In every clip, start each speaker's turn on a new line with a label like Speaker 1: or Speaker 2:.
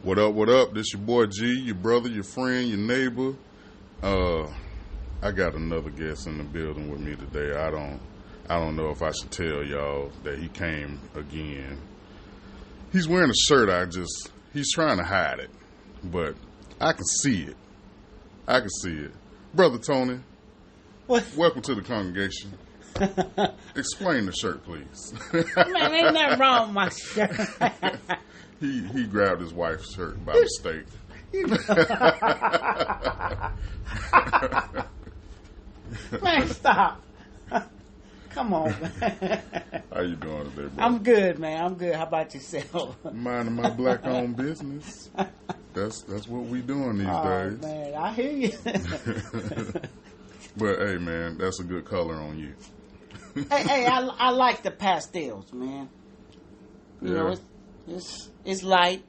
Speaker 1: What up, what up? This your boy G, your brother, your friend, your neighbor. I got another guest in the building with me today. I don't know if I should tell y'all that he came again. He's wearing a shirt he's trying to hide it, but I can see it. I can see it. Brother Tony,
Speaker 2: What?
Speaker 1: welcome to the congregation. Explain the shirt, please.
Speaker 2: Man, ain't nothing wrong with my shirt.
Speaker 1: He grabbed his wife's shirt by mistake.
Speaker 2: Man, stop. Come on, man.
Speaker 1: How you doing today, bro?
Speaker 2: I'm good, man. I'm good. How about yourself?
Speaker 1: Minding my black-owned business. That's what we doing these days.
Speaker 2: Man, I hear you.
Speaker 1: But hey, man, that's a good color on you.
Speaker 2: hey, I like the pastels, man. You know, it's light.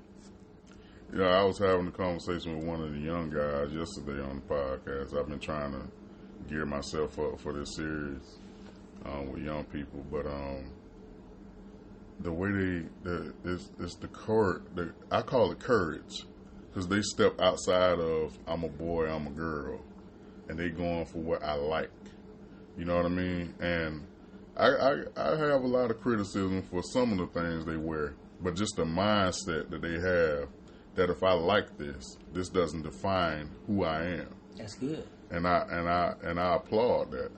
Speaker 1: Yeah, I was having a conversation with one of the young guys yesterday on the podcast. I've been trying to gear myself up for this series with young people, but the way it's the courage. I call it courage, because they step outside of I'm a boy, I'm a girl, and they going for what I like. You know what I mean? And I have a lot of criticism for some of the things they wear, but just the mindset that they have, that if I like this doesn't define who I am.
Speaker 2: That's good.
Speaker 1: And I applaud that,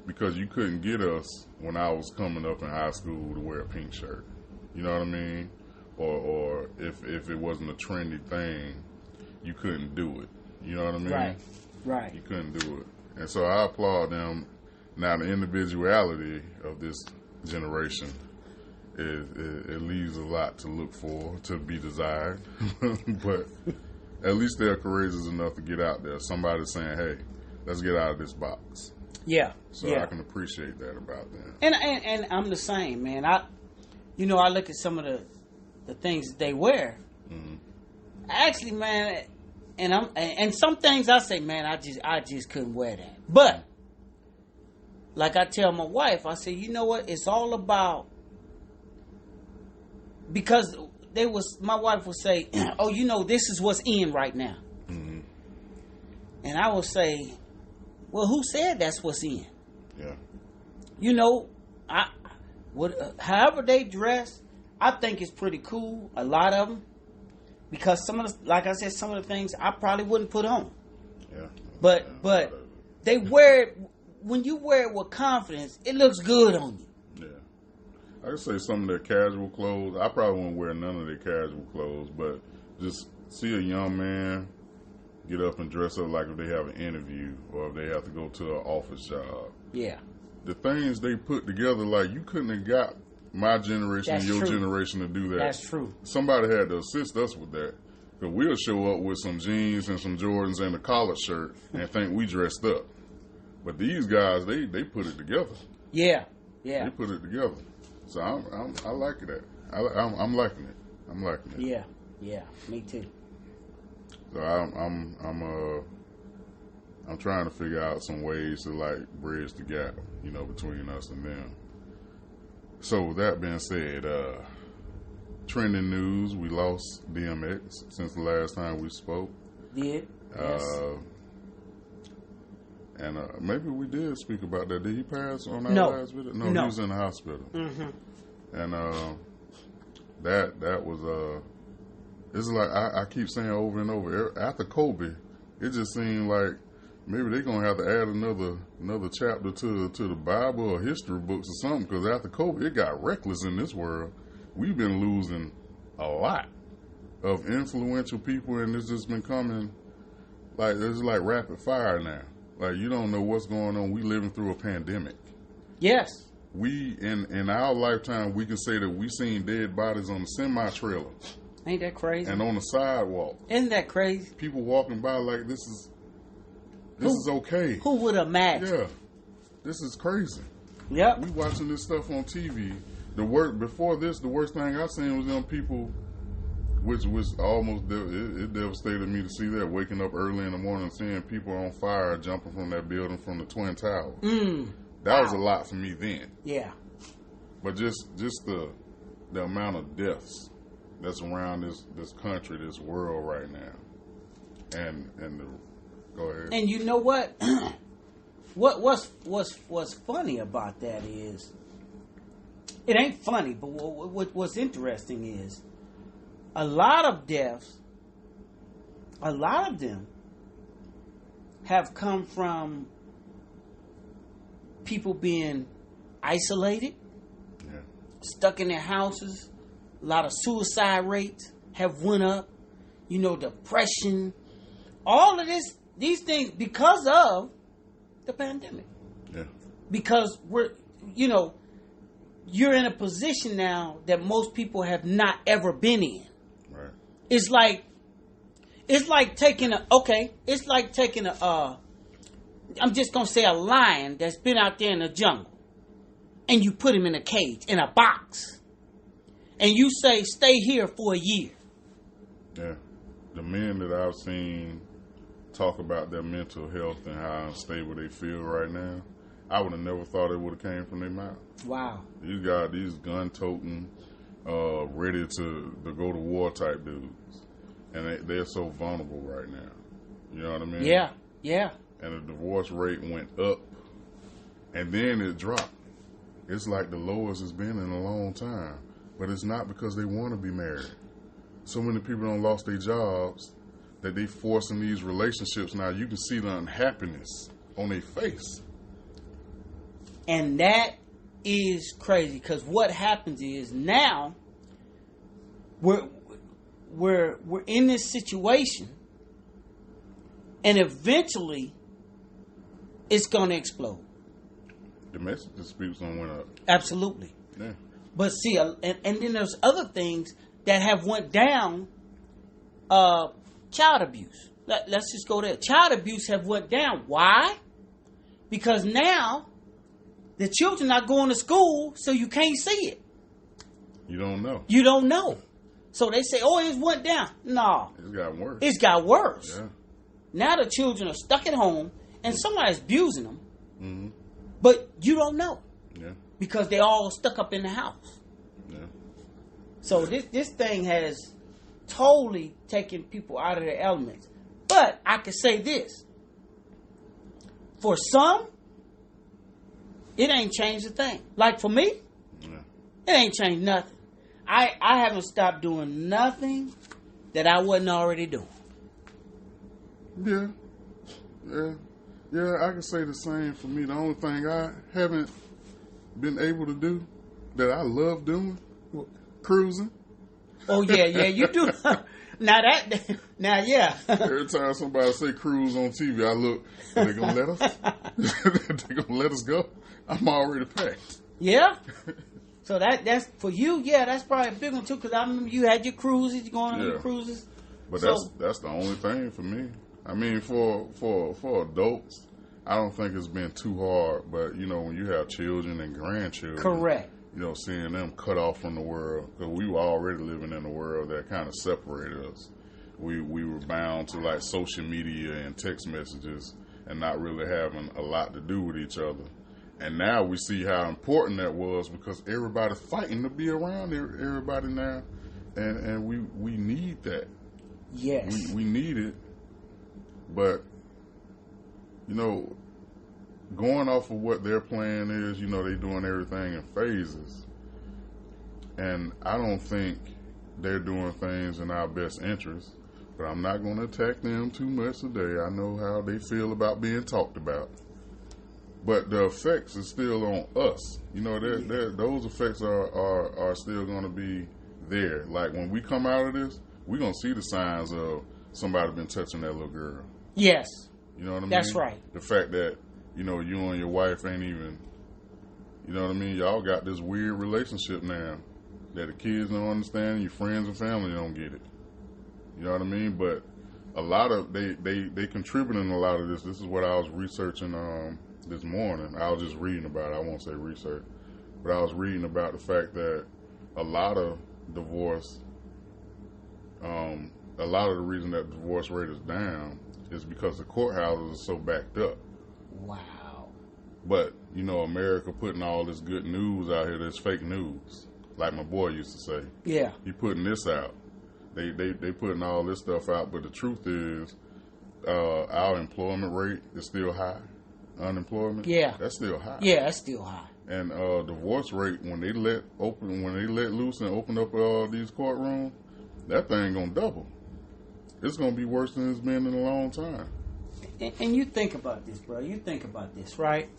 Speaker 1: because you couldn't get us when I was coming up in high school to wear a pink shirt. You know what I mean? Or if it wasn't a trendy thing, you couldn't do it. You know what I mean?
Speaker 2: Right.
Speaker 1: You couldn't do it. And so I applaud them. Now, the individuality of this generation, it leaves a lot to look for, to be desired. But at least they're courageous enough to get out there. Somebody's saying, hey, let's get out of this box.
Speaker 2: Yeah.
Speaker 1: So
Speaker 2: yeah.
Speaker 1: I can appreciate that about them.
Speaker 2: And I'm the same, man. I look at some of the things that they wear.
Speaker 1: Mm-hmm.
Speaker 2: Actually, man, and some things I say, man, I just couldn't wear that. But like I tell my wife, I say, you know what? It's all about, because my wife would say, oh, you know, this is what's in right now.
Speaker 1: Mm-hmm.
Speaker 2: And I would say, well, who said that's what's in?
Speaker 1: Yeah.
Speaker 2: You know, however they dress, I think it's pretty cool. A lot of them, because like I said, some of the things I probably wouldn't put on.
Speaker 1: Yeah.
Speaker 2: But they wear it. When you wear it with confidence, it looks good on you.
Speaker 1: Yeah. I could say some of their casual clothes. I probably wouldn't wear none of their casual clothes, but just see a young man get up and dress up like if they have an interview or if they have to go to an office job.
Speaker 2: Yeah.
Speaker 1: The things they put together, like, you couldn't have got my generation
Speaker 2: That's
Speaker 1: and your
Speaker 2: true.
Speaker 1: generation to do that.
Speaker 2: That's true.
Speaker 1: Somebody had to assist us with that. Because we'll show up with some jeans and some Jordans and a collared shirt and think we dressed up. But these guys, they put it together.
Speaker 2: Yeah.
Speaker 1: They put it together. So I like that. I'm liking it. I'm liking it.
Speaker 2: Yeah. Me too.
Speaker 1: So I'm trying to figure out some ways to, like, bridge the gap, you know, between us and them. So with that being said, trending news, we lost DMX since the last time we spoke.
Speaker 2: Did? Yes.
Speaker 1: And maybe we did speak about that. Did he pass on our last video? No, he was in the hospital.
Speaker 2: Mm-hmm.
Speaker 1: And that was it's like I keep saying over and over. After Kobe, it just seemed like maybe they're gonna have to add another chapter to the Bible or history books or something. Because after Kobe, it got reckless in this world. We've been losing a lot of influential people, and it's just been coming like it's like rapid fire now. Like, you don't know what's going on. We living through a pandemic.
Speaker 2: Yes.
Speaker 1: We in our lifetime, we can say that we seen dead bodies on the semi-trailer.
Speaker 2: Ain't that crazy?
Speaker 1: And on the sidewalk.
Speaker 2: Isn't that crazy?
Speaker 1: People walking by like this is okay.
Speaker 2: Who would imagine?
Speaker 1: Yeah. This is crazy.
Speaker 2: Yep.
Speaker 1: We watching this stuff on TV. Before this, the worst thing I seen was them people, which was almost, it devastated me to see that, waking up early in the morning seeing people on fire jumping from that building from the Twin Towers. That was a lot for me then.
Speaker 2: Yeah.
Speaker 1: But just the amount of deaths that's around this country, this world right now. And go ahead.
Speaker 2: And you know what? What's funny about that is, it ain't funny, but what's interesting is, a lot of deaths, a lot of them have come from people being isolated, stuck in their houses. A lot of suicide rates have went up. You know, depression, all of these things because of the pandemic.
Speaker 1: Yeah. Because
Speaker 2: you're in a position now that most people have not ever been in.
Speaker 1: Right.
Speaker 2: It's like taking I'm just gonna say a lion that's been out there in the jungle, and you put him in a cage, in a box, and you say, stay here for a year.
Speaker 1: Yeah. The men that I've seen talk about their mental health and how unstable they feel right now, I would have never thought it would have came from their mouth.
Speaker 2: Wow.
Speaker 1: These guys, these gun-toting, ready to go to war type dudes. And they're so vulnerable right now. You know what I mean?
Speaker 2: Yeah, yeah.
Speaker 1: And the divorce rate went up, and then it dropped. It's like the lowest it's been in a long time. But it's not because they want to be married. So many people don't lost their jobs that they forcing these relationships. Now you can see the unhappiness on their face.
Speaker 2: And that is crazy, because what happens is now we're in this situation, and eventually it's going to explode.
Speaker 1: Domestic disputes don't went up.
Speaker 2: Absolutely.
Speaker 1: Yeah.
Speaker 2: But see, and then there's other things that have went down. Child abuse. Let's just go there. Child abuse have went down. Why? Because now the children are going to school, so you can't see it.
Speaker 1: You don't know.
Speaker 2: You don't know. So they say, oh, it went down. No.
Speaker 1: It's got worse.
Speaker 2: It's got worse.
Speaker 1: Yeah.
Speaker 2: Now the children are stuck at home, and somebody's abusing them.
Speaker 1: Mm-hmm.
Speaker 2: But you don't know.
Speaker 1: Yeah.
Speaker 2: Because they all stuck up in the house.
Speaker 1: Yeah.
Speaker 2: So this thing has totally taken people out of their elements. But I can say this. For some, it ain't changed a thing. Like for me, it ain't changed nothing. I haven't stopped doing nothing that I wasn't already doing.
Speaker 1: Yeah. Yeah. Yeah, I can say the same for me. The only thing I haven't been able to do that I love doing, cruising.
Speaker 2: Oh, yeah, you do. Now, yeah.
Speaker 1: Every time somebody say cruise on TV, I look, are they going to let us? They going to let us go? I'm already packed.
Speaker 2: Yeah. So that's for you. Yeah, that's probably a big one too. Because I remember you had your cruises, you going on your cruises.
Speaker 1: But that's the only thing for me. I mean, for adults, I don't think it's been too hard. But you know, when you have children and grandchildren,
Speaker 2: correct.
Speaker 1: You know, seeing them cut off from the world, because we were already living in a world that kind of separated us. We were bound to like social media and text messages, and not really having a lot to do with each other. And now we see how important that was, because everybody's fighting to be around everybody now, and we need that.
Speaker 2: Yes,
Speaker 1: we need it. But you know, going off of what their plan is, you know, they doing everything in phases, and I don't think they're doing things in our best interest. But I'm not going to attack them too much today. I know how they feel about being talked about. But the effects is still on us. You know, those effects are still going to be there. Like when we come out of this, we're going to see the signs of somebody been touching that little girl.
Speaker 2: Yes.
Speaker 1: You know what I mean?
Speaker 2: That's right.
Speaker 1: The fact that, you know, you and your wife ain't even, you know what I mean? Y'all got this weird relationship now that the kids don't understand, and your friends and family don't get it. You know what I mean? But a lot of, they contributing a lot of this. This is what I was researching this morning. I was just reading about it. I won't say research. But I was reading about the fact that a lot of divorce, a lot of the reason that the divorce rate is down is because the courthouses are so backed up.
Speaker 2: Wow.
Speaker 1: But, you know, America putting all this good news out here that's fake news. like my boy used to say.
Speaker 2: Yeah.
Speaker 1: He putting this out. They putting all this stuff out, but the truth is, our employment rate is still high. Unemployment, that's still high.
Speaker 2: Yeah, that's still high.
Speaker 1: And divorce rate, when they let loose and open up these courtrooms, that thing gonna double. It's gonna be worse than it's been in a long time.
Speaker 2: And you think about this, bro. You think about this, right?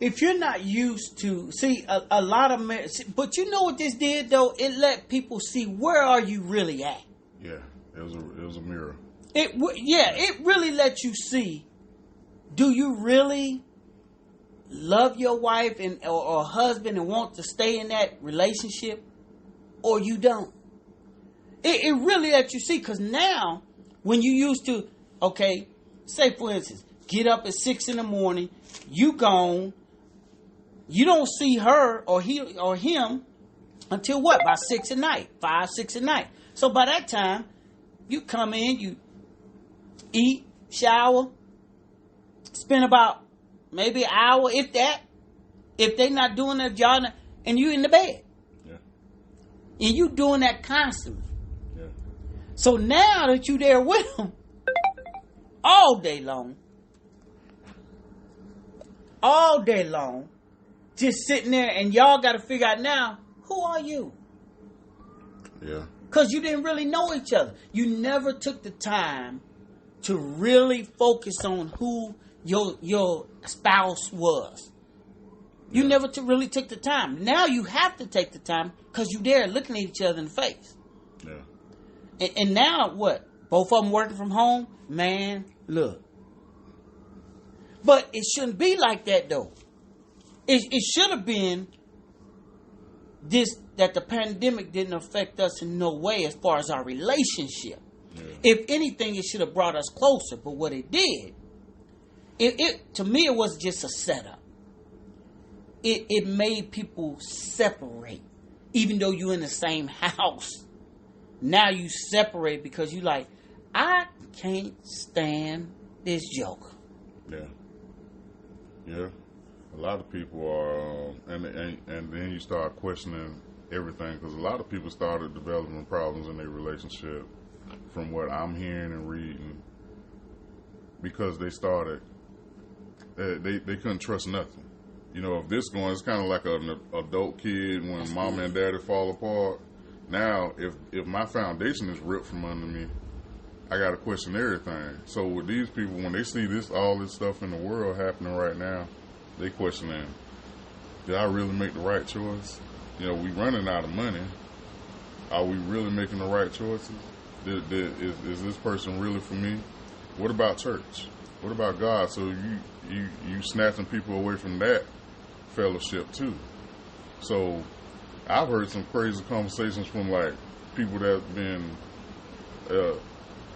Speaker 2: If you're not used to see a lot of men, but you know what this did though? It let people see where are you really at.
Speaker 1: Yeah, it was a mirror.
Speaker 2: It really let you see. Do you really love your wife or husband and want to stay in that relationship, or you don't? It really let you see, because now when you used to, okay, say for instance, get up at 6 a.m, you gone, you don't see her or he or him until what? By 6 at night, 5, 6 at night. So by that time, you come in, you eat, shower, spend about maybe an hour, if that. If they not doing their job, and you in the bed.
Speaker 1: Yeah.
Speaker 2: And you doing that constantly.
Speaker 1: Yeah.
Speaker 2: So now that you there with them all day long, just sitting there, and y'all got to figure out now, who are you?
Speaker 1: Yeah.
Speaker 2: Because you didn't really know each other. You never took the time to really focus on who your spouse was. You never really took the time. Now you have to take the time because you're there looking at each other in the face.
Speaker 1: Yeah.
Speaker 2: And now what? Both of them working from home? Man, look. But it shouldn't be like that though. It should have been this, that the pandemic didn't affect us in no way as far as our relationship. Yeah. If anything, it should have brought us closer. But what it did, it to me, it was just a setup. It made people separate. Even though you're in the same house, now you separate because you like, I can't stand this joker.
Speaker 1: Yeah. Yeah. A lot of people are, and then you start questioning everything, because a lot of people started developing problems in their relationship, from what I'm hearing and reading, because they started, they couldn't trust nothing. You know, if this going, it's kind of like an adult kid when mom and daddy fall apart. Now, if my foundation is ripped from under me, I got to question everything. So with these people, when they see all this stuff in the world happening right now, they questioning, did I really make the right choice? You know, we running out of money. Are we really making the right choices? Is this person really for me? What about church? What about God? So you snatching people away from that fellowship too. So I've heard some crazy conversations from like people that have been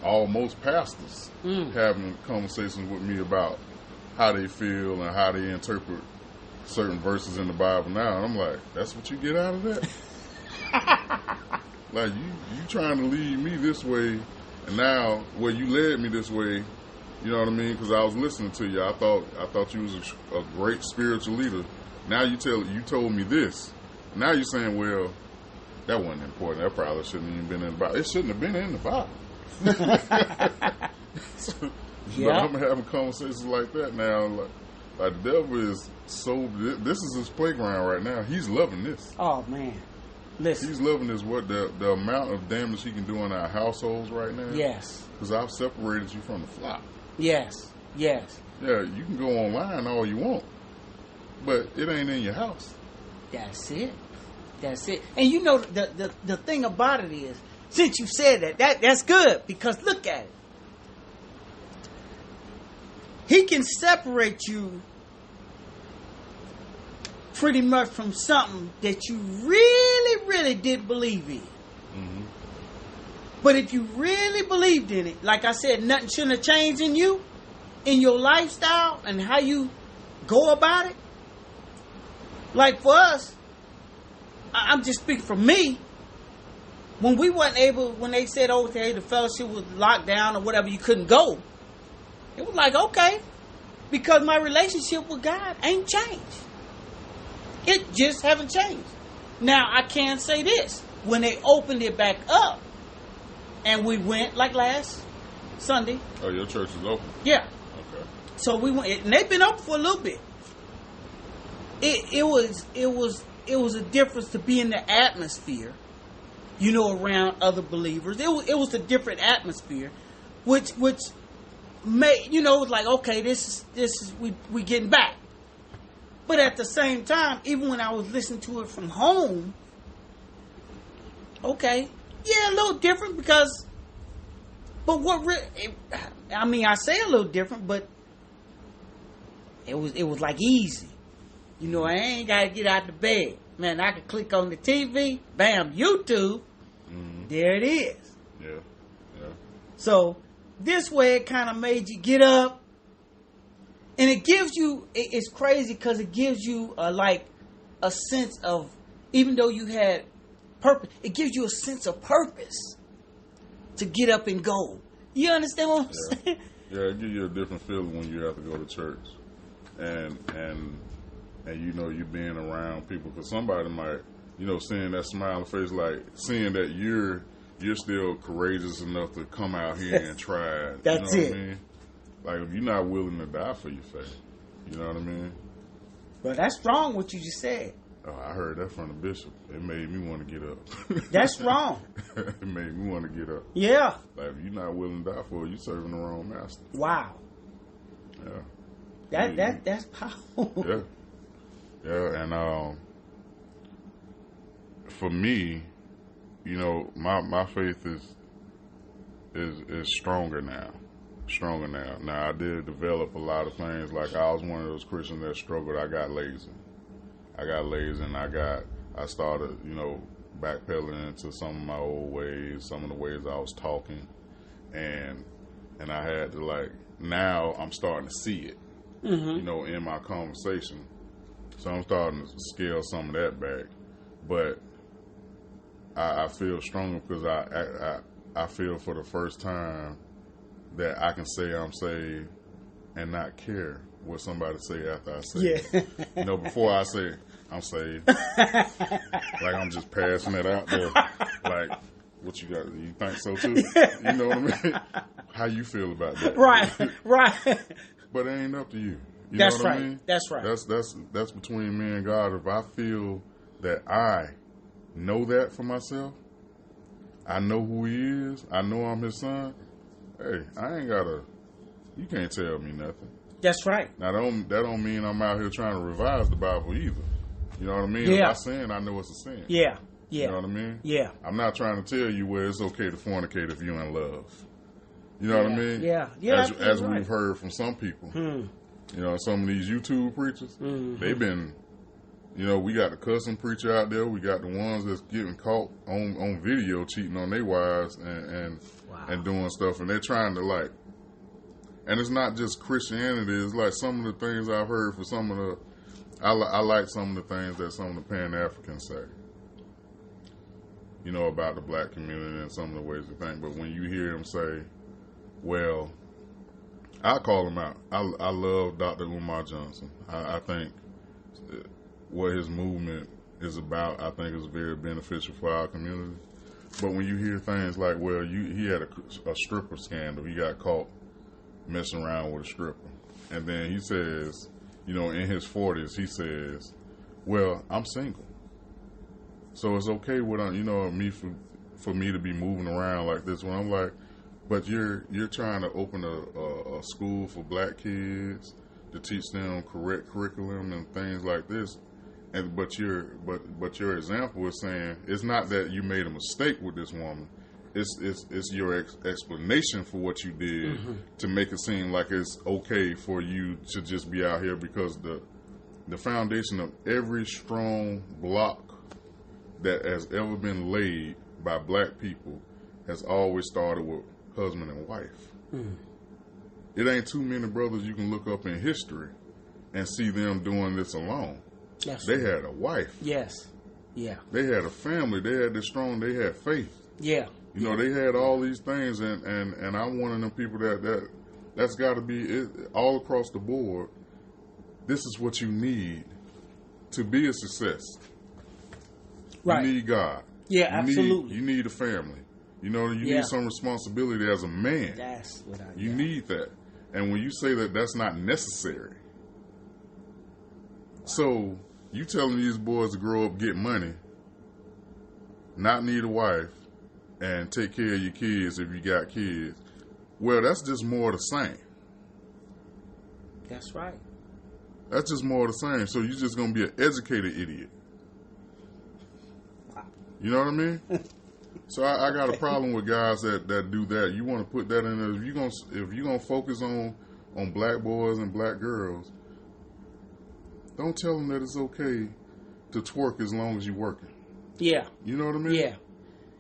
Speaker 1: almost pastors having conversations with me about how they feel and how they interpret certain verses in the Bible now. And I'm like, that's what you get out of that? Like, you trying to lead me this way, and now, well, you led me this way, you know what I mean? Because I was listening to you. I thought you was a great spiritual leader. Now you told me this. Now you're saying, well, that wasn't important. That probably shouldn't even been in the Bible. It shouldn't have been in the Bible. But I'm having conversations like that now. Like the devil is so. This is his playground right now. He's loving this.
Speaker 2: Oh man, listen.
Speaker 1: He's loving this. What the amount of damage he can do in our households right now.
Speaker 2: Yes.
Speaker 1: Because I've separated you from the flock.
Speaker 2: Yes. Yes.
Speaker 1: Yeah, you can go online all you want, but it ain't in your house.
Speaker 2: That's it. That's it. And you know the thing about it is, since you said that's good, because look at it. He can separate you pretty much from something that you really, really did believe in. Mm-hmm. But if you really believed in it, like I said, nothing shouldn't have changed in you, in your lifestyle and how you go about it. Like for us, I'm just speaking for me. When we weren't able, when they said, oh, hey, the fellowship was locked down or whatever, you couldn't go. It was like, okay, because my relationship with God ain't changed. It just haven't changed. Now, I can say this. When they opened it back up, and we went, like last Sunday.
Speaker 1: Oh, your church is open?
Speaker 2: Yeah.
Speaker 1: Okay.
Speaker 2: So we went, and they've been open for a little bit. It was a difference to be in the atmosphere, around other believers. It was a different atmosphere, which made, it was like, okay, this is we getting back. But at the same time, even when I was listening to it from home, okay, yeah, a little different but I say a little different, but it was like easy. I ain't got to get out of bed. Man, I could click on the TV, bam, YouTube, there it is.
Speaker 1: Yeah.
Speaker 2: So this way it kind of made you get up. And it gives you, it's crazy because it gives you a sense of, even though you had purpose, it gives you a sense of purpose to get up and go. You understand what I'm saying?
Speaker 1: Yeah, it gives you a different feeling when you have to go to church. And you being around people, because somebody might, seeing that smiling face, like seeing that you're still courageous enough to come out here and try.
Speaker 2: That's it.
Speaker 1: What I mean? Like, if you're not willing to die for your faith, you know what I mean?
Speaker 2: But that's wrong what you just said.
Speaker 1: Oh, I heard that from the bishop. It made me want to get up.
Speaker 2: That's wrong.
Speaker 1: It made me want to get up.
Speaker 2: Yeah.
Speaker 1: Like, if you're not willing to die for it, you're serving the wrong master.
Speaker 2: Wow.
Speaker 1: Yeah.
Speaker 2: That's powerful.
Speaker 1: Yeah, and for me, my faith is stronger now. Now, I did develop a lot of things. Like, I was one of those Christians that struggled. I got lazy, and I started, backpedaling into some of my old ways, some of the ways I was talking, and I had to, now I'm starting to see it, in my conversation. So I'm starting to scale some of that back. But I feel stronger because I feel for the first time that I can say I'm saved and not care what somebody say after I say it. Before I say I'm saved, like I'm just passing it out there. Like, what you got? You think so too? You know what I mean? How you feel about that?
Speaker 2: Right.
Speaker 1: But it ain't up to you. You
Speaker 2: That's
Speaker 1: know what
Speaker 2: right.
Speaker 1: I mean?
Speaker 2: That's right.
Speaker 1: That's between me and God. If I feel that I know that for myself, I know who He is, I know I'm His son. Hey, I ain't gotta. You can't tell me nothing.
Speaker 2: That's right.
Speaker 1: Now that don't mean I'm out here trying to revise the Bible either. You know what I mean?
Speaker 2: Yeah.
Speaker 1: If I sin, I know it's a sin.
Speaker 2: Yeah.
Speaker 1: You know what I mean?
Speaker 2: Yeah.
Speaker 1: I'm not trying to tell you where it's okay to fornicate if you're in love. You know what I mean?
Speaker 2: Yeah.
Speaker 1: As
Speaker 2: right.
Speaker 1: we've heard from some people. Some of these YouTube preachers, they've been, we got the cussing preacher out there. We got the ones that's getting caught on video cheating on their wives and doing stuff. And they're trying to and it's not just Christianity. It's like some of the things I've heard for some of the, I like some of the things that some of the Pan-Africans say, about the black community and some of the ways they think. But when you hear them say, well, I call him out. I love Dr. Umar Johnson. I think what his movement is about, I think, is very beneficial for our community. But when you hear things like, well, he had a stripper scandal. He got caught messing around with a stripper. And then he says, in his 40s, he says, well, I'm single. So it's okay with, me for me to be moving around like this. When I'm like, but you're trying to open a school for black kids to teach them correct curriculum and things like this, but your example is saying it's not that you made a mistake with this woman, it's your explanation for what you did to make it seem like it's okay for you to just be out here, because the foundation of every strong block that has ever been laid by black people has always started with husband and wife. It ain't too many brothers you can look up in history and see them doing this alone. They had a wife.
Speaker 2: Yes. Yeah.
Speaker 1: They had a family. They had they had faith.
Speaker 2: Yeah.
Speaker 1: They had all these things, and I'm one of them people that's got to be all across the board. This is what you need to be a success,
Speaker 2: Right.
Speaker 1: you need God.
Speaker 2: Yeah, absolutely.
Speaker 1: You need a family. You know, you need some responsibility as a man.
Speaker 2: That's what
Speaker 1: You need that. And when you say that that's not necessary, so you telling these boys to grow up, get money, not need a wife, and take care of your kids if you got kids. Well, that's just more of the same.
Speaker 2: That's right.
Speaker 1: That's just more of the same. So you're just going to be an educated idiot. You know what I mean? So I got a problem with guys that do that. You want to put that in there. If you're gonna focus on black boys and black girls, don't tell them that it's okay to twerk as long as you're working.
Speaker 2: Yeah.
Speaker 1: You know what I mean?
Speaker 2: Yeah.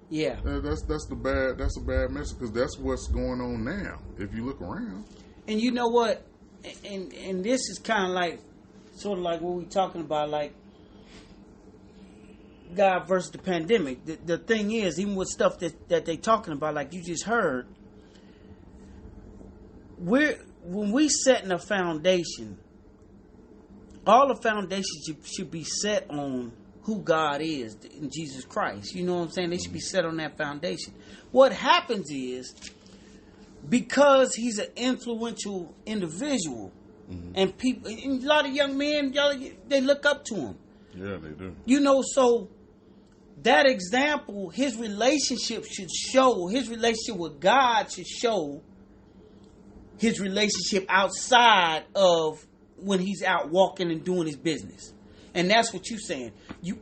Speaker 2: Yeah.
Speaker 1: That's a bad message, because that's what's going on now. If you look around.
Speaker 2: And you know what? And this is kind of like, sort of like what we talking about, like God versus the pandemic. The thing is, even with stuff that they talking about, like you just heard, when we setting a foundation, all the foundations should be set on who God is in Jesus Christ. You know what I'm saying? They should be set on that foundation. What happens is, because he's an influential individual, and people, and a lot of young men, they look up to him.
Speaker 1: Yeah, they do.
Speaker 2: You know, so that example, his relationship with God should show his relationship outside of when he's out walking and doing his business. And that's what you're saying.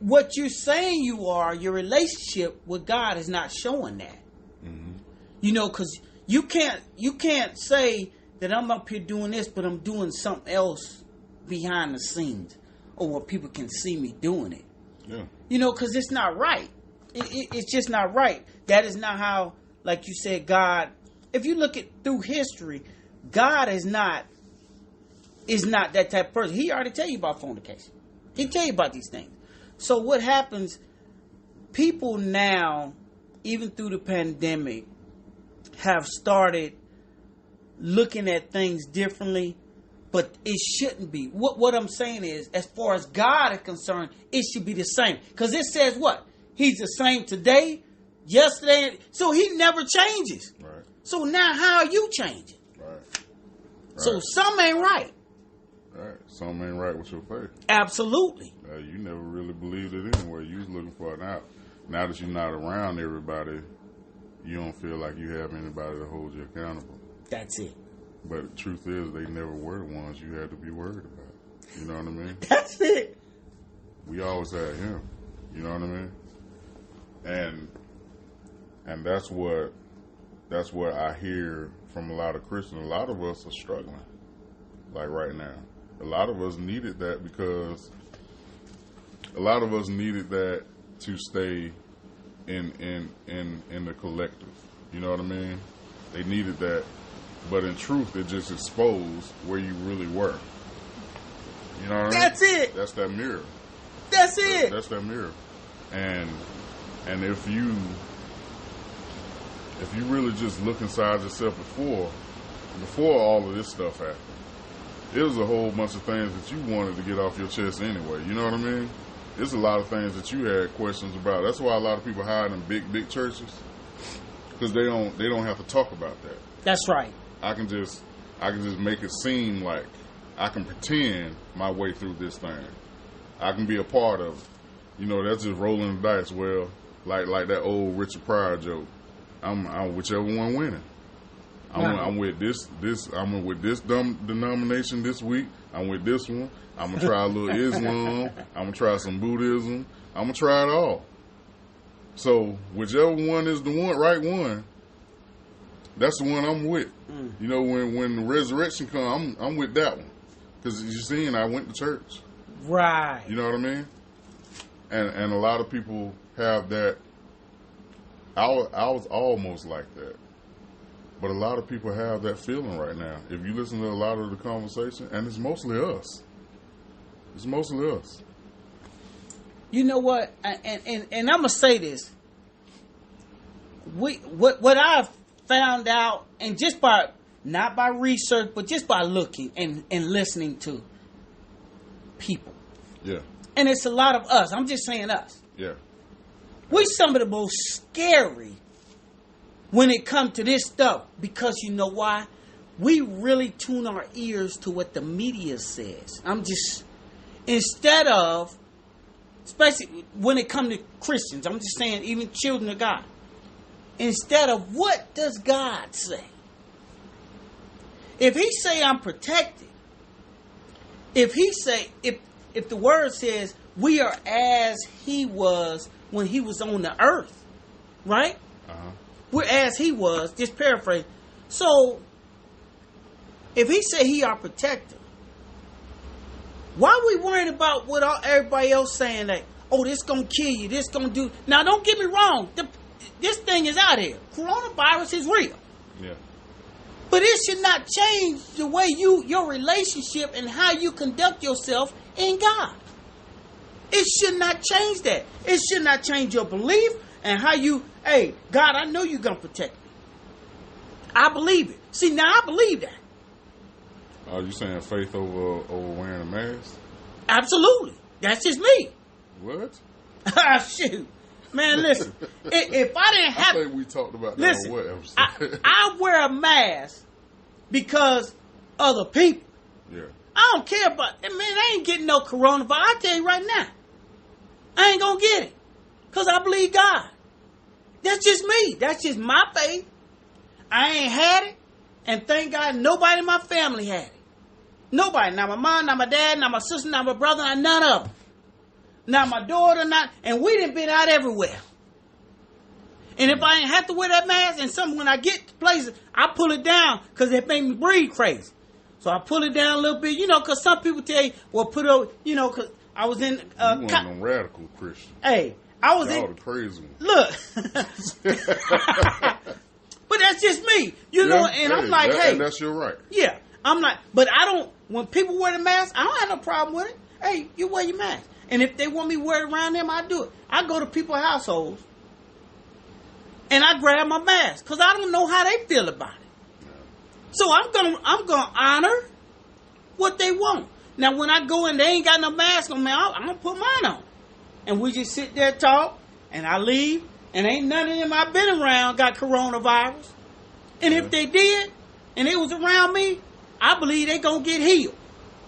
Speaker 2: What you're saying your relationship with God is not showing that. Mm-hmm. You know, because you can't say that I'm up here doing this, but I'm doing something else behind the scenes, or where people can see me doing it.
Speaker 1: Yeah.
Speaker 2: You know, because it's not right. It's just not right. That is not how, like you said, God. If you look at through history, God is not that type of person. He already tell you about fornication. He tell you about these things. So what happens? People now, even through the pandemic, have started looking at things differently, but it shouldn't be. What I'm saying is, as far as God is concerned, it should be the same. Because it says what? He's the same today, yesterday, so he never changes.
Speaker 1: Right.
Speaker 2: So now how are you changing?
Speaker 1: Right.
Speaker 2: So something ain't right.
Speaker 1: Right. Something ain't right with your faith.
Speaker 2: Absolutely.
Speaker 1: You never really believed it anyway. You was looking for it out. Now that you're not around everybody, you don't feel like you have anybody to hold you accountable.
Speaker 2: That's it.
Speaker 1: But the truth is, they never were the ones you had to be worried about. You know what I mean?
Speaker 2: That's it.
Speaker 1: We always had him. You know what I mean? And that's what I hear from a lot of Christians. A lot of us are struggling, like right now. A lot of us needed that, because a lot of us needed that to stay in the collective. You know what I mean? They needed that, but in truth, it just exposed where you really were. You know what I mean?
Speaker 2: That's it.
Speaker 1: That's that mirror.
Speaker 2: That's it.
Speaker 1: That's that mirror. And if you really just look inside yourself before all of this stuff happened, it was a whole bunch of things that you wanted to get off your chest anyway. You know what I mean? There's a lot of things that you had questions about. That's why a lot of people hide in big churches, because they don't have to talk about that.
Speaker 2: That's right.
Speaker 1: I can just make it seem like I can pretend my way through this thing. I can be a part of it. You know, that's just rolling the dice. Well, like that old Richard Pryor joke. I'm whichever one winning. I'm with this. I'm with this denomination this week. I'm with this one. I'm gonna try a little Islam. I'm gonna try some Buddhism. I'm gonna try it all. So whichever one is the right one, that's the one I'm with. You know, when the resurrection comes, I'm with that one, because you see, I went to church.
Speaker 2: Right.
Speaker 1: You know what I mean? And a lot of people have that. I was almost like that. But a lot of people have that feeling right now. If you listen to a lot of the conversation, and it's mostly us. It's mostly us.
Speaker 2: You know what? And I'm going to say this. What I've found out, and just by, not by research, but just by looking and listening to people.
Speaker 1: Yeah.
Speaker 2: and it's a lot of us. I'm just saying us.
Speaker 1: Yeah.
Speaker 2: We some of the most scary when it comes to this stuff, because you know why? We really tune our ears to what the media says. Instead of, especially when it comes to Christians, I'm just saying even children of God, instead of what does God say? If he say I'm protected, if the word says we are as he was when he was on the earth, right?
Speaker 1: Uh-huh.
Speaker 2: We're as he was, just paraphrase. So, if he say he our protector, why are we worried about what everybody else saying that, oh, this gonna kill you, this gonna do... Now, don't get me wrong. This thing is out here. Coronavirus is real.
Speaker 1: Yeah.
Speaker 2: But it should not change the way your relationship and how you conduct yourself in God. It should not change that. It should not change your belief and how you, hey, God, I know you're going to protect me. I believe it. See, now I believe that.
Speaker 1: Are you saying faith over wearing a mask?
Speaker 2: Absolutely. That's just me.
Speaker 1: What?
Speaker 2: Shoot. Man, listen. If I didn't have...
Speaker 1: I think we talked about that
Speaker 2: listen,
Speaker 1: on what episode?
Speaker 2: I wear a mask because other people.
Speaker 1: Yeah.
Speaker 2: I don't care about... Man, I ain't getting no coronavirus. I tell you right now. I ain't going to get it. Because I believe God. That's just me. That's just my faith. I ain't had it. And thank God nobody in my family had it. Nobody. Not my mom, not my dad, not my sister, not my brother, not none of them. Not my daughter, not... And we done been out everywhere. And if I ain't have to wear that mask, and when I get to places, I pull it down because it make me breathe crazy. So I pull it down a little bit, because some people tell you, well, put it, because I was in...
Speaker 1: you one of them radical Christians.
Speaker 2: Hey, I was
Speaker 1: Y'all
Speaker 2: in...
Speaker 1: the crazy ones.
Speaker 2: Look. But that's just me, and I'm like, hey.
Speaker 1: And that's your right.
Speaker 2: Yeah. I'm like, but I don't... When people wear the mask, I don't have no problem with it. Hey, you wear your mask. And if they want me to wear it around them, I do it. I go to people's households and I grab my mask because I don't know how they feel about it. So I'm gonna honor what they want. Now when I go in, they ain't got no mask on me. I'm gonna put mine on, and we just sit there talk, and I leave, and ain't none of them I've been around got coronavirus. And if they did, and it was around me, I believe they gonna get healed.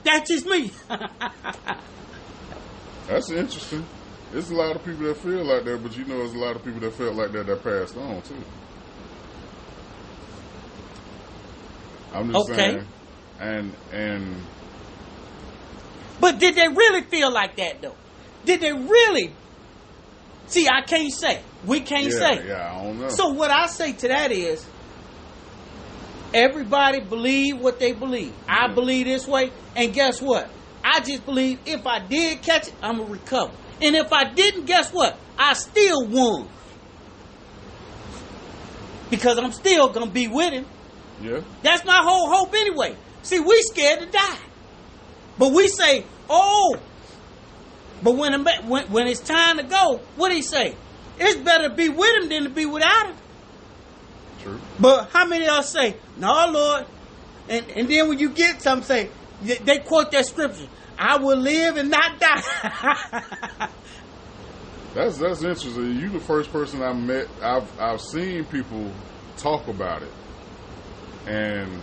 Speaker 2: That's just me.
Speaker 1: That's interesting. There's a lot of people that feel like that, but there's a lot of people that felt like that passed on too. I'm just saying. And
Speaker 2: but did they really feel like that though? Did they really? See, I can't say. We can't say.
Speaker 1: Yeah, I don't know.
Speaker 2: So what I say to that is, everybody believe what they believe. I believe this way, and guess what? I just believe if I did catch it, I'm going to recover. And if I didn't, guess what? I still won. Because I'm still going to be with him.
Speaker 1: Yeah.
Speaker 2: That's my whole hope anyway. See, we scared to die. But we say, oh. But when it's time to go, what do he say? It's better to be with him than to be without him.
Speaker 1: True.
Speaker 2: But how many of us say, no, Lord. And then when you get some say, they quote that scripture, I will live and not die.
Speaker 1: That's interesting. You the first person I met. I've seen people talk about it, and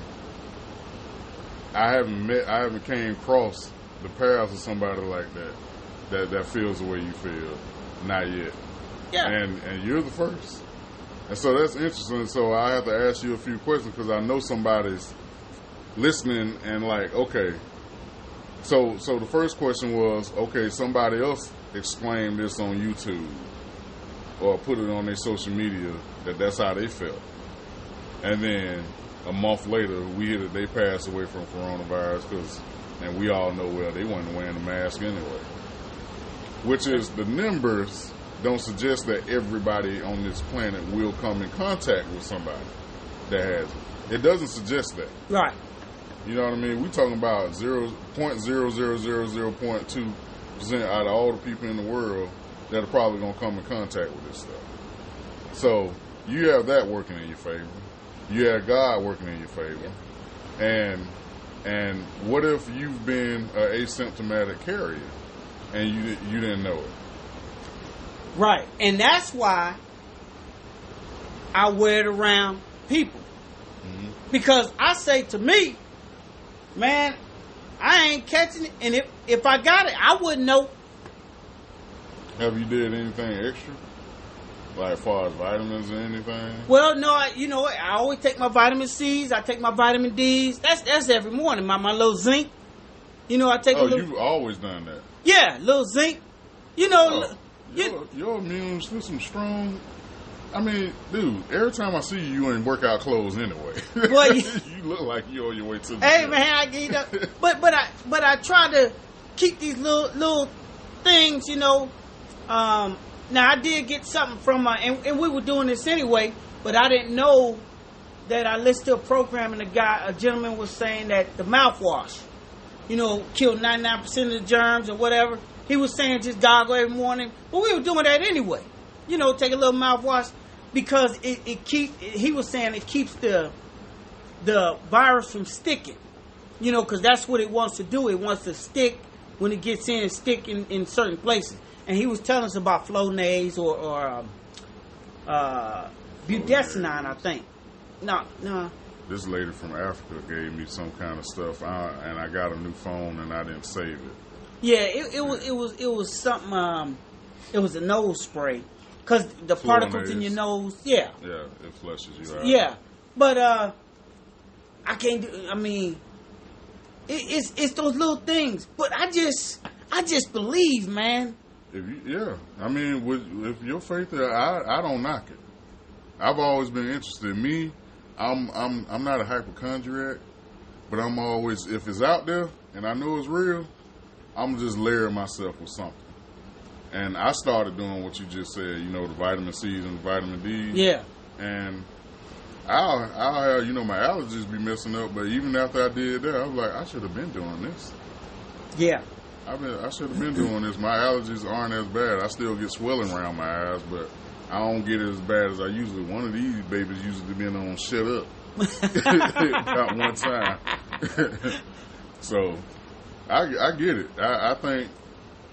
Speaker 1: I haven't came across the paths of somebody like that feels the way you feel. Not yet.
Speaker 2: Yeah.
Speaker 1: And you're the first. And so that's interesting. So I have to ask you a few questions because I know somebody's listening and like, okay. So the first question was, okay, somebody else exclaimed this on YouTube or put it on their social media that's how they felt. And then a month later, we hear that they passed away from coronavirus and we all know, well, they weren't wearing a mask anyway. Which is the numbers don't suggest that everybody on this planet will come in contact with somebody that has it. It doesn't suggest that.
Speaker 2: Right.
Speaker 1: You know what I mean? We're talking about 0.00002% out of all the people in the world that are probably going to come in contact with this stuff. So you have that working in your favor. You have God working in your favor. And what if you've been an asymptomatic carrier? and you didn't know it.
Speaker 2: Right. And that's why I wear it around people. Mm-hmm. Because I say to me, man, I ain't catching it. And if I got it, I wouldn't know.
Speaker 1: Have you did anything extra? Like as far as vitamins or anything?
Speaker 2: Well, no, I always take my vitamin C's. I take my vitamin D's. That's every morning. My little zinc. I take a little...
Speaker 1: you've always done that?
Speaker 2: Yeah, little zinc.
Speaker 1: Your immune system strong. I mean, dude, every time I see you, you in workout clothes anyway. Well, you look like you're on your way to the
Speaker 2: Hey,
Speaker 1: gym.
Speaker 2: man, I get up. But I try to keep these little things, Now, I did get something from and we were doing this anyway, but I didn't know that I listened to a program and a gentleman was saying that the mouthwash, killed 99% of the germs or whatever. He was saying just gargle every morning, but we were doing that anyway. Take a little mouthwash because he was saying it keeps the virus from sticking, because that's what it wants to do. It wants to stick when it gets in, stick in certain places. And he was telling us about Flonase or budesonide, I think. No.
Speaker 1: This lady from Africa gave me some kind of stuff, and I got a new phone and I didn't save it.
Speaker 2: Yeah, it was something. It was a nose spray because the particles in your nose. Yeah.
Speaker 1: Yeah, it flushes you out.
Speaker 2: Yeah, but I can't do. I mean, it's those little things. But I just believe, man.
Speaker 1: I mean, if your faith, I don't knock it. I've always been interested. Me, I'm not a hypochondriac, but I'm always, if it's out there and I know it's real, I'm just layering myself with something. And I started doing what you just said, the vitamin C's and the vitamin D's.
Speaker 2: Yeah.
Speaker 1: And I'll have, my allergies be messing up, but even after I did that, I was like, I should have been doing this.
Speaker 2: Yeah.
Speaker 1: I should have been doing this. My allergies aren't as bad. I still get swelling around my eyes, but I don't get it as bad as I usually. One of these babies usually been on shut up about one time. So I get it. I think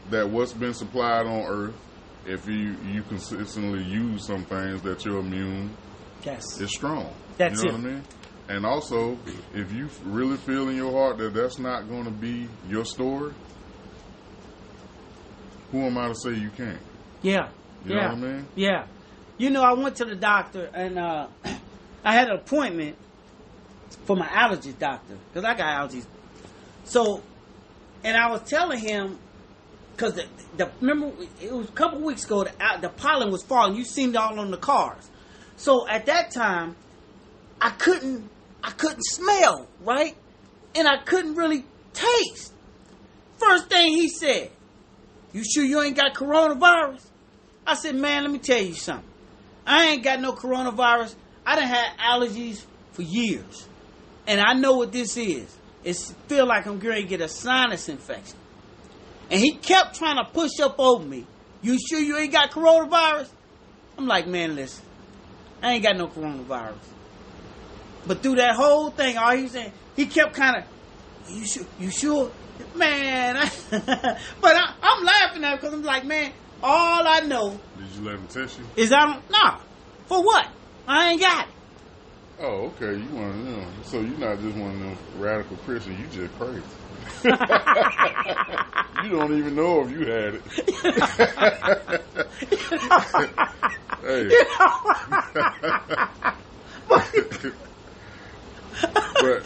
Speaker 1: that what's been supplied on Earth, if you consistently use some things, that your immune is strong.
Speaker 2: That's
Speaker 1: you know what I mean? And also, if you really feel in your heart that that's not going to be your story, who am I to say you can't?
Speaker 2: Yeah.
Speaker 1: You know what I mean?
Speaker 2: Yeah. I went to the doctor and I had an appointment for my allergy doctor because I got allergies. So, and I was telling him, because remember, it was a couple of weeks ago, the pollen was falling. You seen it all on the cars. So at that time, I couldn't smell, right? And I couldn't really taste. First thing he said, "You sure you ain't got coronavirus?" I said, "Man, let me tell you something. I ain't got no coronavirus. I done had allergies for years. And I know what this is. It feel like I'm going to get a sinus infection." And he kept trying to push up over me. "You sure you ain't got coronavirus?" I'm like, "Man, listen. I ain't got no coronavirus." But through that whole thing, all he was saying, he kept kind of, You sure? Man. But I'm laughing at him because I'm like, man, all I know.
Speaker 1: Did you let him test you?
Speaker 2: Is nah. For what? I ain't got it.
Speaker 1: Oh, okay. You one of them. So you're not just one of them radical Christians. You just crazy. You don't even know if you had it. Hey. But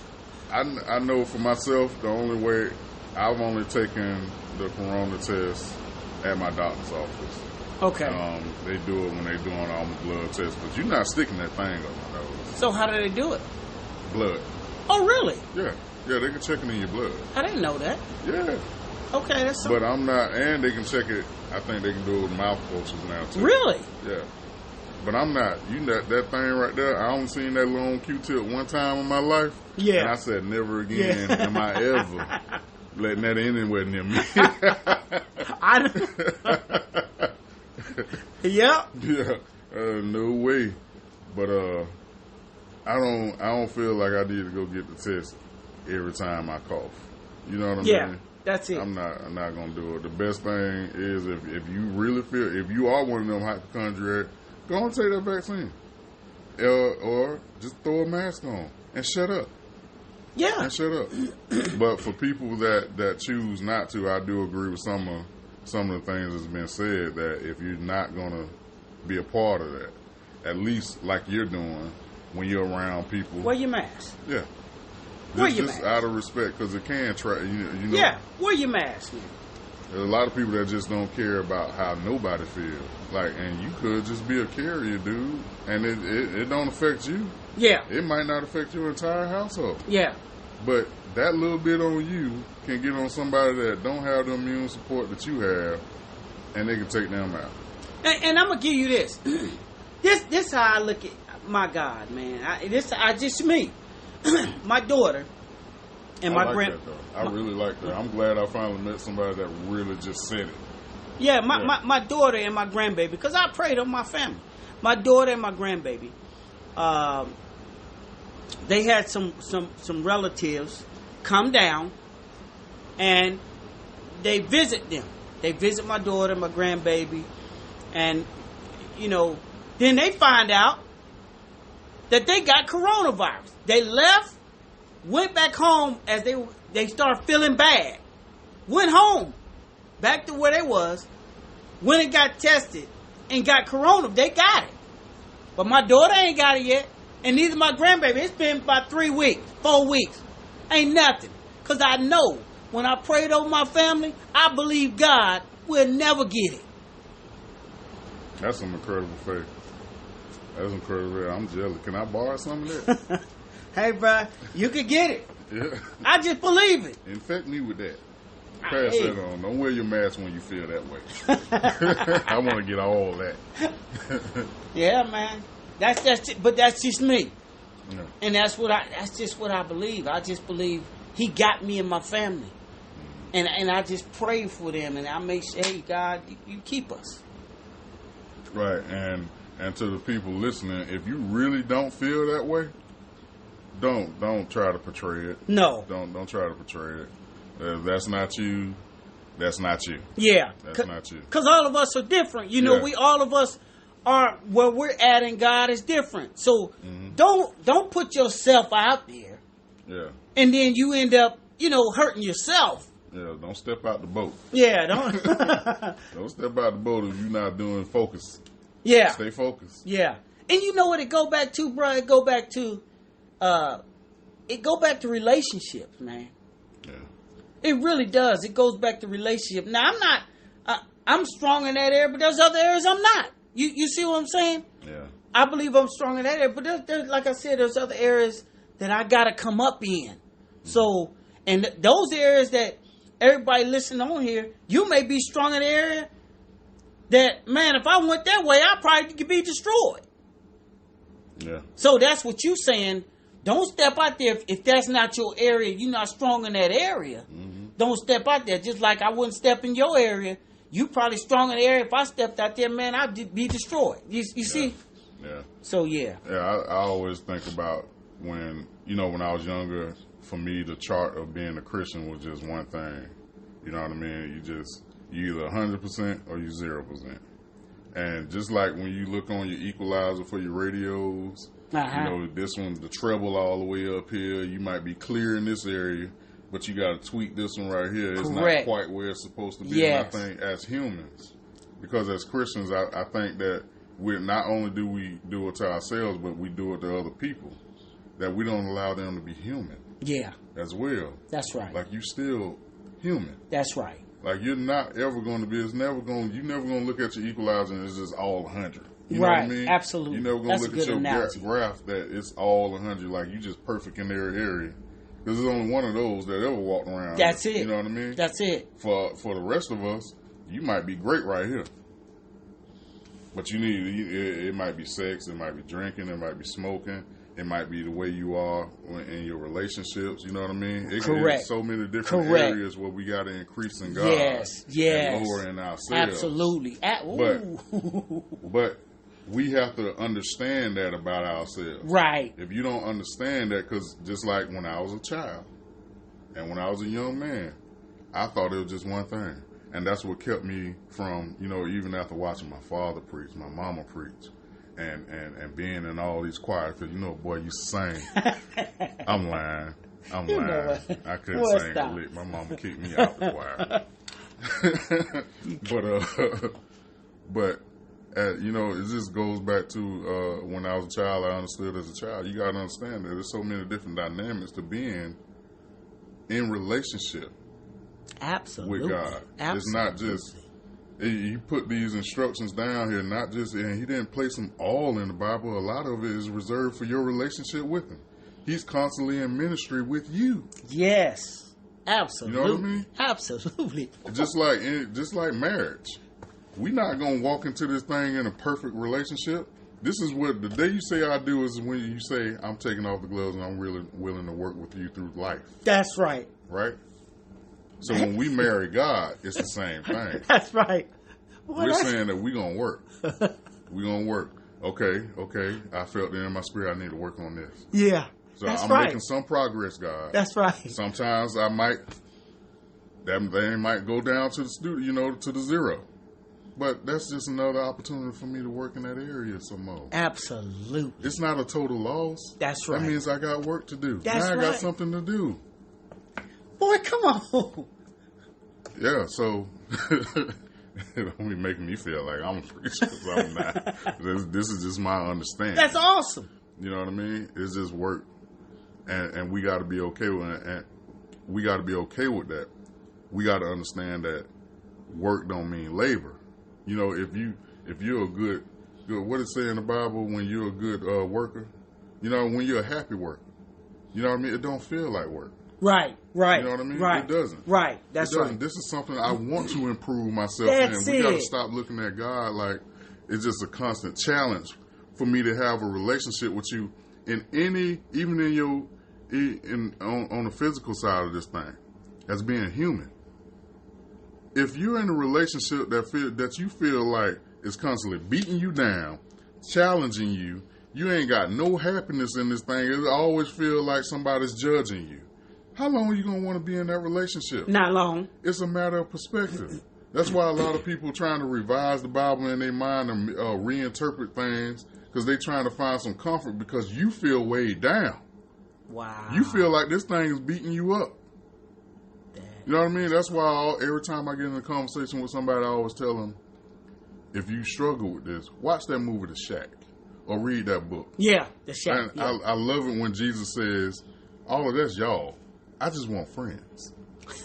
Speaker 1: I know for myself, the only way, I've only taken the corona test at my doctor's office.
Speaker 2: Okay.
Speaker 1: They do it when they're doing all the blood tests, but you're not sticking that thing up my nose.
Speaker 2: So how do they do it?
Speaker 1: Blood.
Speaker 2: Oh, really?
Speaker 1: Yeah, they can check it in your blood.
Speaker 2: I didn't know that.
Speaker 1: Yeah.
Speaker 2: Okay, that's so.
Speaker 1: But I'm not, and they can check it. I think they can do it with mouth cultures now too.
Speaker 2: Really?
Speaker 1: Yeah. But I'm not. That thing right there. I only seen that long Q-tip one time in my life.
Speaker 2: Yeah.
Speaker 1: And I said, never again am I ever letting that anywhere near me.
Speaker 2: Yep.
Speaker 1: Yeah. No way. But I don't feel like I need to go get the test every time I cough. You know what I mean?
Speaker 2: That's it.
Speaker 1: I'm not gonna do it. The best thing is if you really feel, if you are one of them hypochondriac, go and take that vaccine, or just throw a mask on and shut up.
Speaker 2: Yeah.
Speaker 1: And shut up. But for people that choose not to, I do agree with some of the things that's been said, that if you're not gonna be a part of that, at least like you're doing when you're around people,
Speaker 2: wear your mask.
Speaker 1: Yeah.
Speaker 2: Wear your
Speaker 1: just
Speaker 2: mask.
Speaker 1: out of respect, because it can try. You know.
Speaker 2: Yeah, wear your mask, man.
Speaker 1: There's a lot of people that just don't care about how nobody feels. Like, and you could just be a carrier, dude, and it don't affect you.
Speaker 2: Yeah.
Speaker 1: It might not affect your entire household.
Speaker 2: Yeah.
Speaker 1: But that little bit on you can get on somebody that don't have the immune support that you have, and they can take them out.
Speaker 2: And I'm gonna give you this. This how I look at my God, man. Just me, my daughter, and my
Speaker 1: that, though. I really like that. I'm glad I finally met somebody that really just said it.
Speaker 2: Yeah, my daughter and my grandbaby, because I prayed on my family. My daughter and my grandbaby, they had some relatives come down, and they visit them. They visit my daughter, my grandbaby, and then they find out that they got coronavirus. They left, went back home as they started feeling bad. Went home, back to where they was, went and got tested and got corona. They got it. But my daughter ain't got it yet, and neither my grandbaby. It's been about 3 weeks, 4 weeks. Ain't nothing. Because I know when I prayed over my family, I believe God will never get it.
Speaker 1: That's some incredible faith. That's incredible. I'm jealous. Can I borrow some of that?
Speaker 2: Hey, bro, you could get it.
Speaker 1: Yeah.
Speaker 2: I just believe it.
Speaker 1: Infect me with that. Pass that on. Don't wear your mask when you feel that way. I want to get all that.
Speaker 2: Yeah, man. That's just me.
Speaker 1: Yeah.
Speaker 2: And that's just what I believe. I just believe He got me and my family. And I just pray for them, and I make sure, hey, God, you keep us.
Speaker 1: Right, and to the people listening, if you really don't feel that way, don't try to portray it.
Speaker 2: No.
Speaker 1: Don't try to portray it. That's not you. That's not you.
Speaker 2: Yeah.
Speaker 1: That's not you.
Speaker 2: Because all of us are different. We all of us are where we're at, and God is different. So don't put yourself out there.
Speaker 1: Yeah.
Speaker 2: And then you end up, hurting yourself.
Speaker 1: Yeah, don't step out the boat.
Speaker 2: Yeah, don't.
Speaker 1: Don't step out the boat if you're not doing focus.
Speaker 2: Yeah.
Speaker 1: Stay focused.
Speaker 2: Yeah. And you know what it go back to, bro? It go back to relationships, man.
Speaker 1: Yeah.
Speaker 2: It really does. It goes back to relationship. Now, I'm strong in that area, but there's other areas I'm not. You see what I'm saying?
Speaker 1: Yeah.
Speaker 2: I believe I'm strong in that area, but there's like I said, there's other areas that I got to come up in. So, and those areas that everybody listening on here, you may be strong in the area that, man, if I went that way, I probably could be destroyed.
Speaker 1: Yeah.
Speaker 2: So that's what you saying. Don't step out there if that's not your area. You're not strong in that area. Mm-hmm. Don't step out there. Just like I wouldn't step in your area. You probably strong in the area. If I stepped out there, man, I'd be destroyed. You see?
Speaker 1: Yeah.
Speaker 2: So, yeah.
Speaker 1: Yeah, I always think about when I was younger, for me, the chart of being a Christian was just one thing. You know what I mean? You either 100% or you 0%. And just like when you look on your equalizer for your radios, this one, the treble all the way up here, you might be clear in this area, but you got to tweak this one right here. It's
Speaker 2: Correct.
Speaker 1: not quite where it's supposed to be.
Speaker 2: Yes.
Speaker 1: And I think as humans, because as Christians, I think that we not only do we do it to ourselves, but we do it to other people, that we don't allow them to be human.
Speaker 2: Yeah.
Speaker 1: As well.
Speaker 2: That's right.
Speaker 1: Like, you still human.
Speaker 2: That's right.
Speaker 1: Like, you're not ever going to be, you're never going to look at your equalizer and it's just all 100. You know what I mean?
Speaker 2: Absolutely.
Speaker 1: You're never going to look at your graph that it's all 100. Like, you just perfect in their area. Because there's only one of those that ever walked around.
Speaker 2: That's it.
Speaker 1: You know what I mean?
Speaker 2: That's it.
Speaker 1: For the rest of us, you might be great right here. But it might be sex, it might be drinking, it might be smoking. It might be the way you are in your relationships. You know what I mean?
Speaker 2: Correct.
Speaker 1: There's so many different areas where we got to increase in God.
Speaker 2: Yes.
Speaker 1: And lower in ourselves.
Speaker 2: Absolutely.
Speaker 1: But we have to understand that about ourselves.
Speaker 2: Right.
Speaker 1: If you don't understand that, because just like when I was a child and when I was a young man, I thought it was just one thing. And that's what kept me from, even after watching my father preach, my mama preach, and being in all these choirs, because, boy, you sing. I'm lying. I couldn't sing a lick. My mama kicked me out the choir. But it just goes back to when I was a child, I understood as a child. You got to understand that there's so many different dynamics to being in relationship.
Speaker 2: Absolutely.
Speaker 1: With God.
Speaker 2: Absolutely.
Speaker 1: It's not just, you put these instructions down here, not just, and he didn't place them all in the Bible. A lot of it is reserved for your relationship with him. He's constantly in ministry with you.
Speaker 2: Yes. Absolutely.
Speaker 1: You know what I mean?
Speaker 2: Absolutely.
Speaker 1: Just like marriage. We're not going to walk into this thing in a perfect relationship. This is what, the day you say I do is when you say, I'm taking off the gloves and I'm really willing to work with you through life.
Speaker 2: That's right.
Speaker 1: Right? So when we marry God, it's the same thing.
Speaker 2: That's right.
Speaker 1: We're saying that we're going to work. We're going to work. Okay. I felt it in my spirit. I need to work on this.
Speaker 2: Yeah.
Speaker 1: So
Speaker 2: that's
Speaker 1: I'm
Speaker 2: right.
Speaker 1: making some progress, God.
Speaker 2: That's right.
Speaker 1: Sometimes they might go down to the studio, to the zero. But that's just another opportunity for me to work in that area some more.
Speaker 2: Absolutely.
Speaker 1: It's not a total loss.
Speaker 2: That's right.
Speaker 1: That means I got work to do.
Speaker 2: That's
Speaker 1: now I
Speaker 2: right.
Speaker 1: got something to do.
Speaker 2: Boy, come on.
Speaker 1: Yeah, so don't be making me feel like I'm a preacher because I'm not. This is just my understanding.
Speaker 2: That's awesome.
Speaker 1: You know what I mean? It's just work. And we got to be okay with it. And we got to be okay with that. We got to understand that work don't mean labor. If you're a good, what it say in the Bible, when you're a good worker, when you're a happy worker, you know what I mean? It don't feel like work.
Speaker 2: Right.
Speaker 1: You know what I mean?
Speaker 2: Right.
Speaker 1: It doesn't.
Speaker 2: Right. That's
Speaker 1: it doesn't.
Speaker 2: Right.
Speaker 1: This is something I want to improve myself
Speaker 2: That's
Speaker 1: in. We
Speaker 2: it.
Speaker 1: got to stop looking at God like it's just a constant challenge for me to have a relationship with you even on the physical side of this thing, as being human. If you're in a relationship that you feel like is constantly beating you down, challenging you, you ain't got no happiness in this thing. It always feel like somebody's judging you. How long are you going to want to be in that relationship?
Speaker 2: Not long.
Speaker 1: It's a matter of perspective. That's why a lot of people trying to revise the Bible in their mind and reinterpret things because they trying to find some comfort because you feel weighed down.
Speaker 2: Wow.
Speaker 1: You feel like this thing is beating you up. You know what I mean? That's why every time I get in a conversation with somebody, I always tell them, if you struggle with this, watch that movie, The Shack, or read that book.
Speaker 2: Yeah, The Shack.
Speaker 1: And
Speaker 2: yeah.
Speaker 1: I love it when Jesus says, all of that's y'all. I just want friends.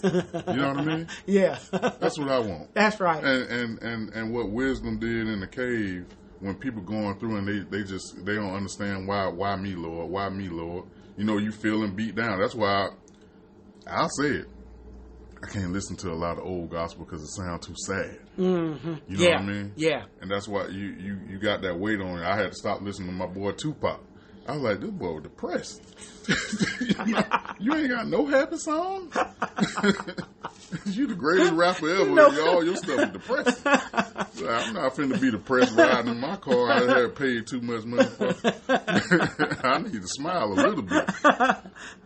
Speaker 1: You know what I mean?
Speaker 2: Yeah.
Speaker 1: That's what I want.
Speaker 2: That's right.
Speaker 1: And what wisdom did in the cave, when people going through and they don't understand why me, Lord? Why me, Lord? You feeling beat down. That's why I'll say it. I can't listen to a lot of old gospel because it sounds too sad.
Speaker 2: Mm-hmm.
Speaker 1: You know what I mean?
Speaker 2: Yeah.
Speaker 1: And that's why you got that weight on you. I had to stop listening to my boy Tupac. I was like, this boy was depressed. You ain't got no happy song? You the greatest rapper ever. No. All your stuff is depressing. So I'm not finna be depressed riding in my car. I had paid too much money for. I need to smile a little bit.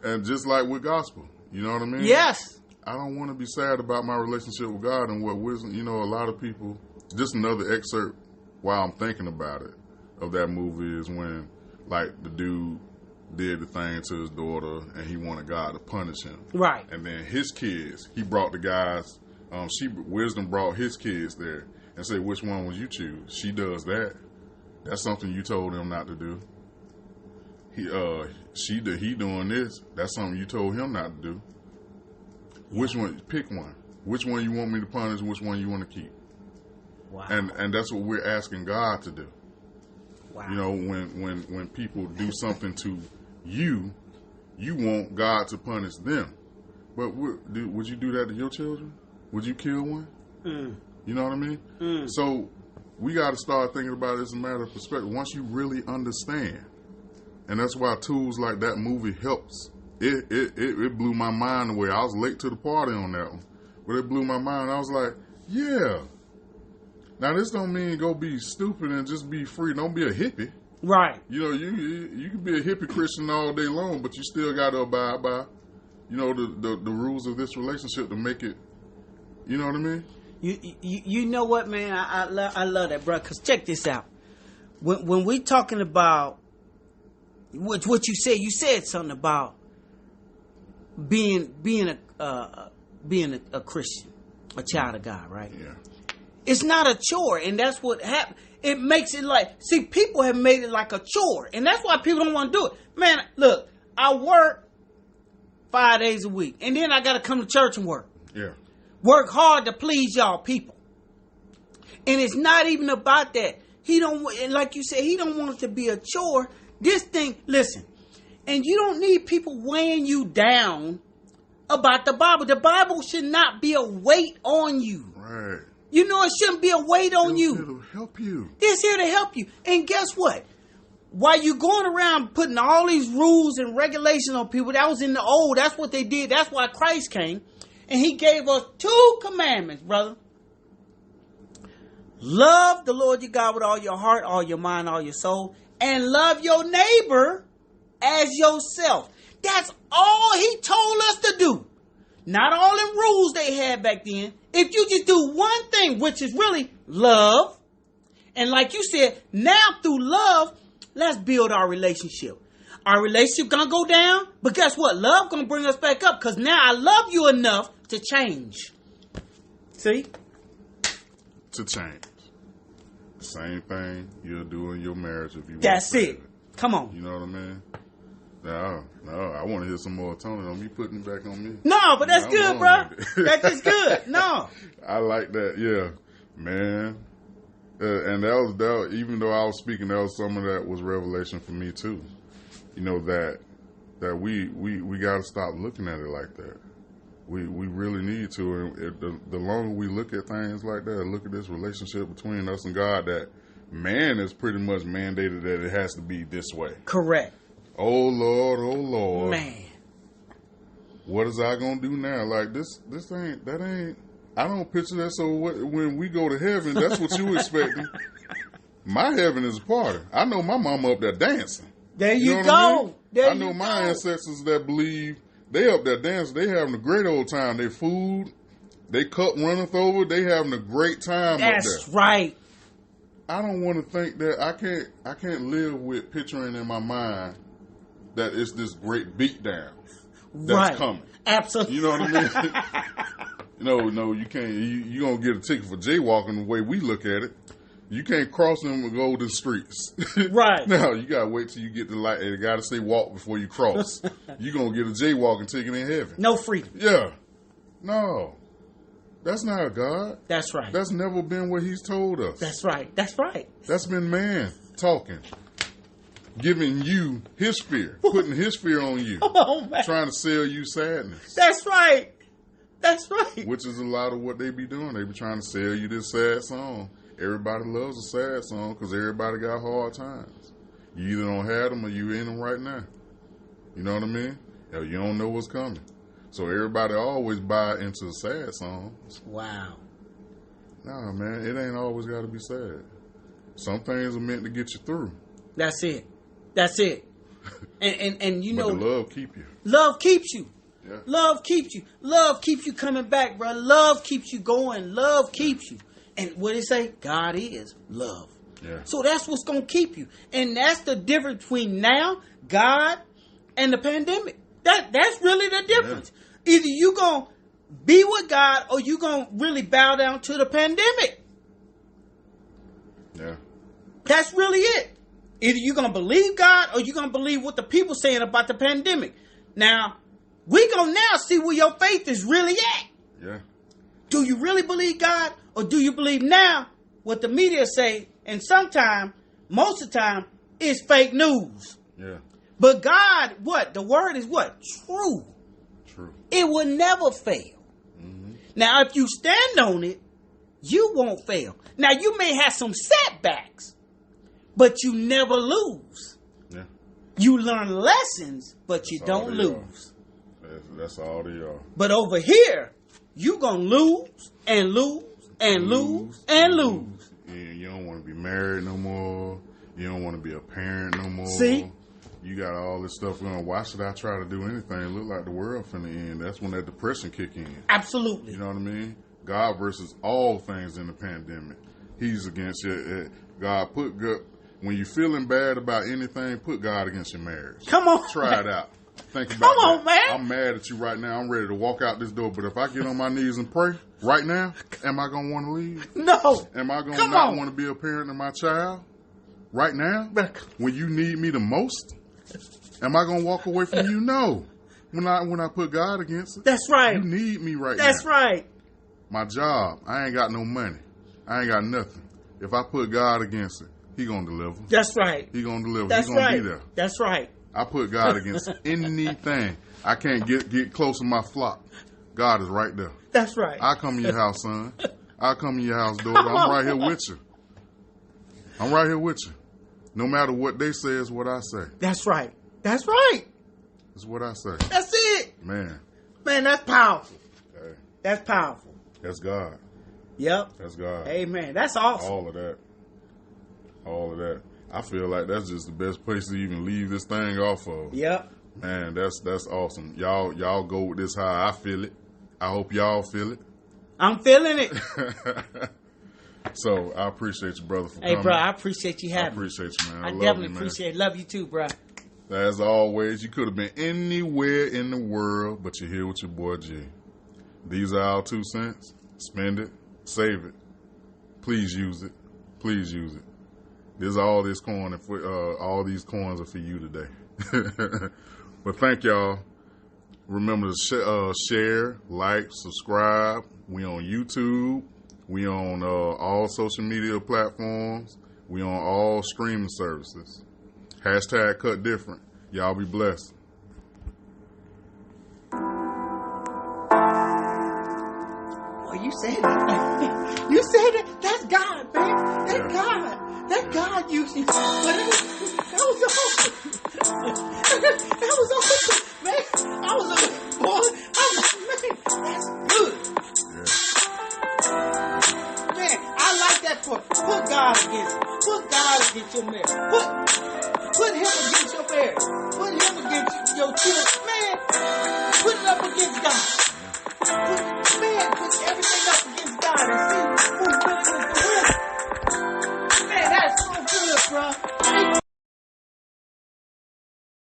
Speaker 1: And just like with gospel, you know what I mean?
Speaker 2: Yes.
Speaker 1: I don't want to be sad about my relationship with God and what wisdom. A lot of people. Just another excerpt while I'm thinking about it of that movie is when, like, the dude did the thing to his daughter and he wanted God to punish him.
Speaker 2: Right.
Speaker 1: And then his kids, he brought the guys. Wisdom brought his kids there and said, which one would you choose? She does that. That's something you told him not to do. He doing this. That's something you told him not to do. Which one? Pick one. Which one you want me to punish? Which one you want to keep?
Speaker 2: Wow.
Speaker 1: And that's what we're asking God to do.
Speaker 2: Wow.
Speaker 1: When people do something to you, you want God to punish them. But would you do that to your children? Would you kill one?
Speaker 2: Mm.
Speaker 1: You know what I mean?
Speaker 2: Mm.
Speaker 1: So we got to start thinking about it as a matter of perspective. Once you really understand, and that's why tools like that movie helps. It blew my mind away. I was late to the party on that one, but it blew my mind. I was like, yeah. Now this don't mean go be stupid and just be free. Don't be a hippie.
Speaker 2: Right.
Speaker 1: You can be a hippie Christian all day long, but you still got to abide by, the rules of this relationship to make it You know what I mean?
Speaker 2: You know what, man? I love that, bro. Cause check this out. When we talking about what you said something about being a Christian, a child of God, right?
Speaker 1: Yeah.
Speaker 2: It's not a chore, and that's what happened. It makes it like, see, people have made it like a chore, and that's why people don't want to do it. Man, look, I work 5 days a week, and then I got to come to church and work.
Speaker 1: Yeah.
Speaker 2: Work hard to please y'all people. And it's not even about that. He don't, and like you said, he don't want it to be a chore. This thing, listen, and you don't need people weighing you down about the Bible. The Bible should not be a weight on you.
Speaker 1: Right.
Speaker 2: You know, it shouldn't be a weight on you.
Speaker 1: It'll help you.
Speaker 2: It's here to help you. And guess what? While you going around putting all these rules and regulations on people, that was in the old. That's what they did. That's why Christ came. And he gave us 2 commandments, brother. Love the Lord your God with all your heart, all your mind, all your soul. And love your neighbor as yourself. That's all he told us to do. Not all them rules they had back then. If you just do one thing, which is really love, and like you said, now through love, let's build our relationship. Our relationship gonna go down, but guess what? Love gonna bring us back up, because now I love you enough to change. See?
Speaker 1: To change. Same thing you'll do in your marriage if you
Speaker 2: That's
Speaker 1: want to.
Speaker 2: it. Come on.
Speaker 1: You know what I mean? No, I want to hear some more Tony. Don't be putting it back on me.
Speaker 2: No, but that's good, bro. That's just good. No.
Speaker 1: I like that. Yeah, man. And that was even though I was speaking, that was some of that was revelation for me too. You know that we got to stop looking at it like that. We really need to. And the longer we look at things like that, look at this relationship between us and God, that man is pretty much mandated that it has to be this way.
Speaker 2: Correct.
Speaker 1: Oh Lord.
Speaker 2: Man.
Speaker 1: What is I gonna do now? Like this ain't. I don't picture that. So when we go to heaven, that's what you expecting. My heaven is a party. I know my mama up there dancing.
Speaker 2: There you
Speaker 1: know
Speaker 2: go.
Speaker 1: I mean?
Speaker 2: There
Speaker 1: I know
Speaker 2: you
Speaker 1: my
Speaker 2: go.
Speaker 1: ancestors that believe they up there dancing. They having a great old time. They food, they cup runneth over. They having a great time
Speaker 2: That's
Speaker 1: up there.
Speaker 2: right.
Speaker 1: I don't want to think that I can't live with picturing in my mind that it's this great beatdown that's coming.
Speaker 2: Absolutely.
Speaker 1: You know what I mean? No, you can't. You gonna get a ticket for jaywalking the way we look at it. You can't cross them golden streets.
Speaker 2: Right.
Speaker 1: No, you gotta wait till you get the light. It gotta say walk before you cross. You gonna get a jaywalking ticket in heaven.
Speaker 2: No freedom.
Speaker 1: Yeah. No. That's not God.
Speaker 2: That's right.
Speaker 1: That's never been what he's told us.
Speaker 2: That's right. That's right.
Speaker 1: That's been man talking. Giving you his fear. Putting his fear on you.
Speaker 2: Oh, man.
Speaker 1: Trying to sell you sadness.
Speaker 2: That's right. That's right.
Speaker 1: Which is a lot of what they be doing. They be trying to sell you this sad song. Everybody loves a sad song because everybody got hard times. You either don't have them or you in them right now. You know what I mean? Or you don't know what's coming. So everybody always buy into the sad songs.
Speaker 2: Wow.
Speaker 1: Nah, man, it ain't always got to be sad. Some things are meant to get you through.
Speaker 2: That's it. That's it. And you
Speaker 1: But
Speaker 2: know,
Speaker 1: the love keep you.
Speaker 2: love keeps you.
Speaker 1: Yeah.
Speaker 2: Love keeps you. Love keeps you coming back, bro. Love keeps you going. Love keeps you. And what did it say? God is love.
Speaker 1: Yeah.
Speaker 2: So that's what's going to keep you. And that's the difference between now, God, and the pandemic. That's really the difference. Yeah. Either you going to be with God or you going to really bow down to the pandemic.
Speaker 1: Yeah.
Speaker 2: That's really it. Either you're going to believe God or you're going to believe what the people saying about the pandemic. Now, we going to now see where your faith is really at.
Speaker 1: Yeah.
Speaker 2: Do you really believe God or do you believe now what the media say? And sometimes, most of the time, it's fake news.
Speaker 1: Yeah.
Speaker 2: But God, what? The word is what? True.
Speaker 1: True.
Speaker 2: It will never fail. Mm-hmm. Now, if you stand on it, you won't fail. Now, you may have some setbacks, but you never lose.
Speaker 1: Yeah.
Speaker 2: You learn lessons, but you don't lose.
Speaker 1: That's all they are.
Speaker 2: But over here, you gonna lose and lose and lose and lose.
Speaker 1: Yeah, you don't want to be married no more. You don't want to be a parent no more.
Speaker 2: See?
Speaker 1: You got all this stuff going. Why should I try to do anything? It look like the world finna end. That's when that depression kick in.
Speaker 2: Absolutely.
Speaker 1: You know what I mean? God versus all things in the pandemic. He's against it. God when you're feeling bad about anything, put God against your marriage.
Speaker 2: Come on.
Speaker 1: Try it out. Think about it.
Speaker 2: Come on, man.
Speaker 1: I'm mad at you right now. I'm ready to walk out this door. But if I get on my knees and pray right now, am I going to want to leave?
Speaker 2: No.
Speaker 1: Am I going to not want to be a parent of my child right now? When you need me the most? Am I going to walk away from you? No. When I put God against it.
Speaker 2: That's right.
Speaker 1: You need me right now.
Speaker 2: That's right.
Speaker 1: My job. I ain't got no money. I ain't got nothing. If I put God against it, He going to deliver.
Speaker 2: That's right.
Speaker 1: He going to deliver.
Speaker 2: That's
Speaker 1: He going
Speaker 2: right.
Speaker 1: to be there.
Speaker 2: That's right.
Speaker 1: I put God against anything. I can't get close to my flock. God is right there.
Speaker 2: That's right.
Speaker 1: I come to your house, son. I come to your house, daughter. I'm right here with you. I'm right here with you. No matter what they say is what I say.
Speaker 2: That's right. That's right.
Speaker 1: It's what I say.
Speaker 2: That's it.
Speaker 1: Man,
Speaker 2: that's powerful.
Speaker 1: hey,
Speaker 2: That's powerful.
Speaker 1: that's God.
Speaker 2: Yep.
Speaker 1: That's God.
Speaker 2: Amen. That's awesome.
Speaker 1: All of that. I feel like that's just the best place to even leave this thing off of.
Speaker 2: Yep.
Speaker 1: Man, that's awesome. Y'all go with this how I feel it. I hope y'all feel it.
Speaker 2: I'm feeling it.
Speaker 1: So I appreciate you, brother, for coming.
Speaker 2: Hey, bro, I appreciate you
Speaker 1: I
Speaker 2: having me.
Speaker 1: appreciate you, man.
Speaker 2: I
Speaker 1: love
Speaker 2: definitely
Speaker 1: you, man.
Speaker 2: appreciate it. Love you too, bro.
Speaker 1: As always, you could have been anywhere in the world, but you're here with your boy G. These are our 2 cents. Spend it. Save it. Please use it. Please use it. All these coins are for you today. But thank y'all. Remember to share, like, subscribe. We on YouTube. We on all social media platforms. We on all streaming services. Hashtag cut different. Y'all be blessed.
Speaker 2: Well, you said it. You said it. That's God, man. That's God. That's God using you. That was awesome. That was awesome, man. I was a boy. Man, that's good.
Speaker 1: Yeah.
Speaker 2: Man, I like that part. Put God against it. Put God against your marriage.